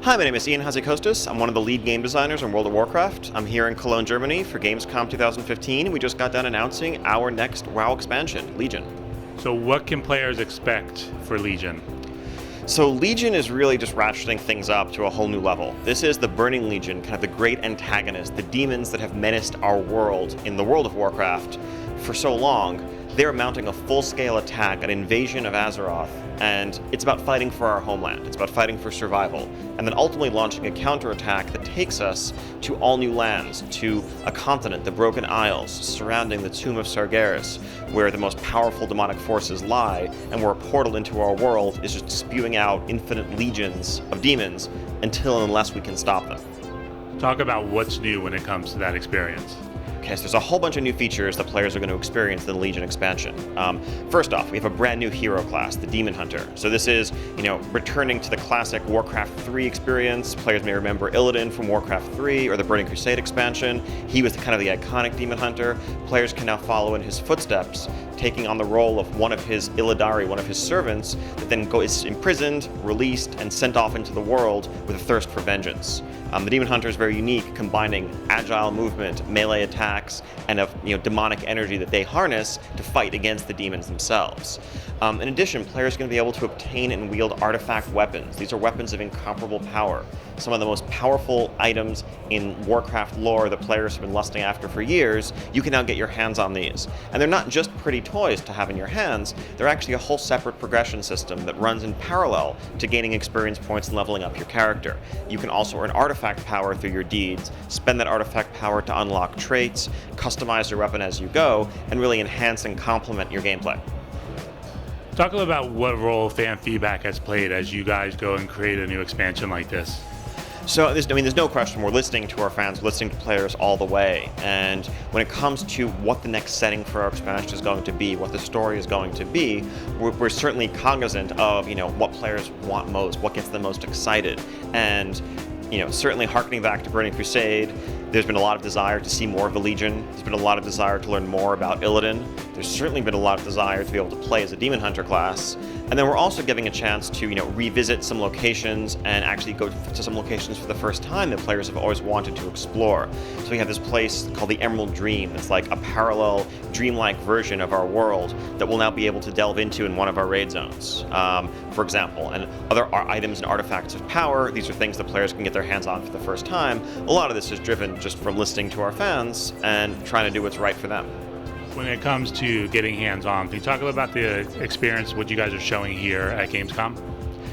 Hi, my name is Ion Hazzikostas. I'm one of the lead game designers on World of Warcraft. I'm here in Cologne, Germany for Gamescom 2015. We just got done announcing our next WoW expansion, Legion. So what can players expect for Legion? So Legion is really just ratcheting things up to a whole new level. This is the Burning Legion, kind of the great antagonist, the demons that have menaced our world in the World of Warcraft for so long. They're mounting a full-scale attack, an invasion of Azeroth, and it's about fighting for our homeland. It's about fighting for survival, and then ultimately launching a counterattack that takes us to all new lands, to a continent, the Broken Isles, surrounding the Tomb of Sargeras, where the most powerful demonic forces lie, and where a portal into our world is just spewing out infinite legions of demons until and unless we can stop them. Talk about what's new when it comes to that experience. Okay, so there's a whole bunch of new features that players are going to experience in the Legion expansion. First off, we have a brand new hero class, the Demon Hunter. So this is, returning to the classic Warcraft 3 experience. Players may remember Illidan from Warcraft 3 or the Burning Crusade expansion. He was kind of the iconic Demon Hunter. Players can now follow in his footsteps, taking on the role of one of his Illidari, one of his servants, that then is imprisoned, released, and sent off into the world with a thirst for vengeance. The Demon Hunter is very unique, combining agile movement, melee attacks, and demonic energy that they harness to fight against the demons themselves. In addition, players are going to be able to obtain and wield artifact weapons. These are weapons of incomparable power. Some of the most powerful items in Warcraft lore that players have been lusting after for years, you can now get your hands on these. And they're not just pretty toys to have in your hands, they're actually a whole separate progression system that runs in parallel to gaining experience points and leveling up your character. You can also earn artifact power through your deeds, spend that artifact power to unlock traits, customize your weapon as you go, and really enhance and complement your gameplay. Talk a little about what role fan feedback has played as you guys go and create a new expansion like this. So, there's no question we're listening to our fans, listening to players all the way. And when it comes to what the next setting for our expansion is going to be, what the story is going to be, we're certainly cognizant of, what players want most, what gets them most excited. And, certainly harkening back to Burning Crusade, there's been a lot of desire to see more of the Legion. There's been a lot of desire to learn more about Illidan. There's certainly been a lot of desire to be able to play as a Demon Hunter class. And then we're also giving a chance to, revisit some locations and actually go to some locations for the first time that players have always wanted to explore. So we have this place called the Emerald Dream. It's like a parallel, dreamlike version of our world that we'll now be able to delve into in one of our raid zones, for example. And other items and artifacts of power, these are things that players can get their hands on for the first time. A lot of this is driven just from listening to our fans and trying to do what's right for them. When it comes to getting hands-on, can you talk a little about the experience, what you guys are showing here at Gamescom?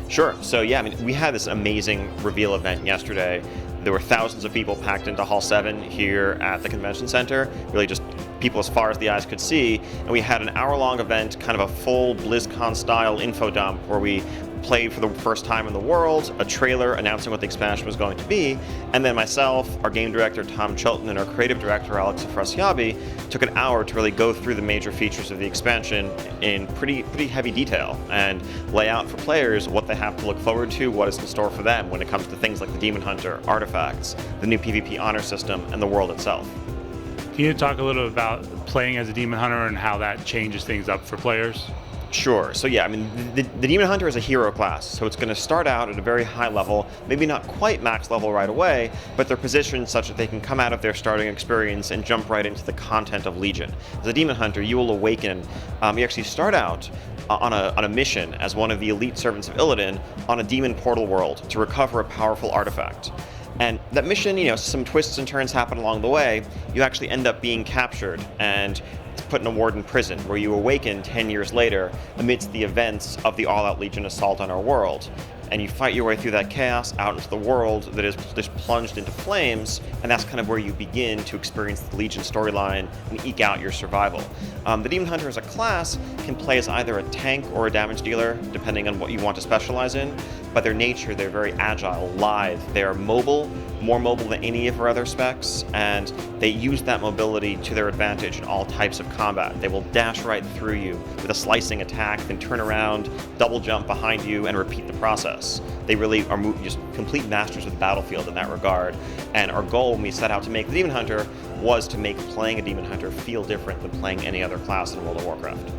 Sure. So we had this amazing reveal event yesterday. There were thousands of people packed into Hall 7 here at the convention center, really just people as far as the eyes could see. And we had an hour-long event, kind of a full BlizzCon-style info dump where we played for the first time in the world, a trailer announcing what the expansion was going to be, and then myself, our game director Tom Chilton, and our creative director Alex Afrasiabi took an hour to really go through the major features of the expansion in pretty heavy detail and lay out for players what they have to look forward to, what is in store for them when it comes to things like the Demon Hunter, artifacts, the new PvP honor system, and the world itself. Can you talk a little about playing as a Demon Hunter and how that changes things up for players? Sure. So the Demon Hunter is a hero class, so it's going to start out at a very high level, maybe not quite max level right away, but they're positioned such that they can come out of their starting experience and jump right into the content of Legion. As a Demon Hunter, you will awaken. You actually start out on a mission as one of the elite servants of Illidan on a demon portal world to recover a powerful artifact. And that mission, some twists and turns happen along the way. You actually end up being captured and put in a warden prison, where you awaken 10 years later amidst the events of the all-out Legion assault on our world. And you fight your way through that chaos out into the world that is just plunged into flames, and that's kind of where you begin to experience the Legion storyline and eke out your survival. The Demon Hunter as a class can play as either a tank or a damage dealer, depending on what you want to specialize in. By their nature, they're very agile, lithe, they're mobile, more mobile than any of our other specs, and they use that mobility to their advantage in all types of combat. They will dash right through you with a slicing attack, then turn around, double jump behind you, and repeat the process. They really are just complete masters of the battlefield in that regard, and our goal when we set out to make the Demon Hunter was to make playing a Demon Hunter feel different than playing any other class in World of Warcraft.